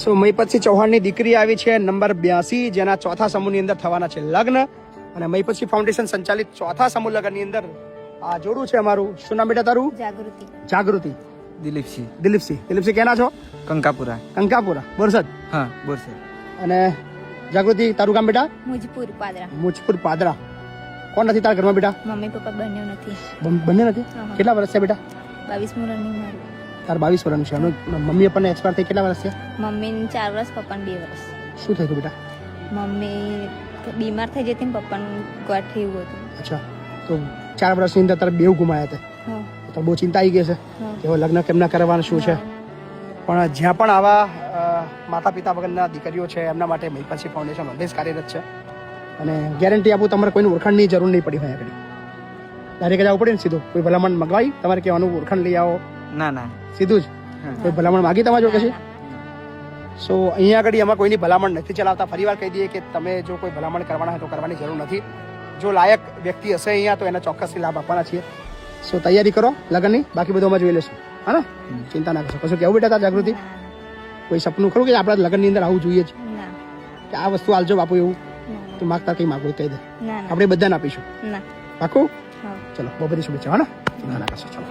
સો મહીપતસિંહ ચૌહાણની દીકરી આવી છે નંબર 82, જેના ચોથા સમૂહની અંદર થવાના છે લગ્ન. અને મહીપતસિંહ ફાઉન્ડેશન સંચાલિત ચોથા સમૂહ લગ્નની અંદર આ જોડું છે અમારું. શું નામ બેટા તારું? જાગૃતિ. જાગૃતિ. દિલીપસિંહ. દિલીપસિંહ કેના છો? કંકાપુરા બોરસદ. હા, બોરસદ. અને જાગૃતિ તારું ગામ બેટા? મુજપુર પાદરા. કોણ નથી તારા ઘરમાં બેટા? મમ્મી પપ્પા બંને નથી. બંને નથી? હા. કેટલા વર્ષ છે બેટા? 22 રનિંગ મારું. તાર 22 વર્ષનું છે. અને મમ્મી પપ્પાને એક્સપાયર થઈ કેટલા વર્ષ છે? મમ્મીને 4 વર્ષ, પપ્પાને 2 વર્ષ. શું થયું હતું બેટા? મમ્મી બીમાર થઈ જતી ને પપ્પાને ગોઠવી એવું હતું. અચ્છા, તો 4 વર્ષની અંદર તારે બેવ ગુમાયા હતા. હા. તો બહુ ચિંતા આવી ગઈ છે હા. કે હવે લગ્ન કેમના કરવાના શું છે. પણ જ્યાં પણ આવા માતા પિતા વગરના દીકરીઓ છે એમના માટે મહીપતસિંહ ફાઉન્ડેશન હંમેશ કાર્યરત છે. અને ગેરંટી આપું, તમારે કોઈનું ઓળખાણની જરૂર નહીં પડી હોય આગળ. ડાયરેક્ટ જવું પડે ને સીધું. કોઈ ભલામણ મંગવાઈ તમારે કહેવાનું ઓળખાણ લઈ આવો? ના, સીધું જ. કોઈ ભલામણ માગી તમારે જો કશી? સો અહીંયા આગળ એમાં કોઈની ભલામણ નથી ચલાવતા. ફરીવાર કહી દઈએ કે તમે જો કોઈ ભલામણ કરવાના હોય તો કરવાની જરૂર નથી. જો લાયક વ્યક્તિ હશે અહીંયા તો એને ચોક્કસથી લાભ આપવાના છીએ. સો તૈયારી કરો લગ્નની, બાકી બધું અમે જોઈ લેશું. હા ને? ચિંતા ના કરશો. કશું કેવું બેટા તાર જાગૃતિ? કોઈ સપનું ખરું કે આપણા લગ્નની અંદર આવું જોઈએ છે ના. કે આ વસ્તુ આલજો બાપુ એવું? ના. તો માગતા કઈ માગવું કહી દે, ના. આપણે બધાને આપીશું. ના. પાકું? હા. ચલો, બહુ બધી શુભેચ્છા. હા ને? ચિંતા ના કરશો. ચલો.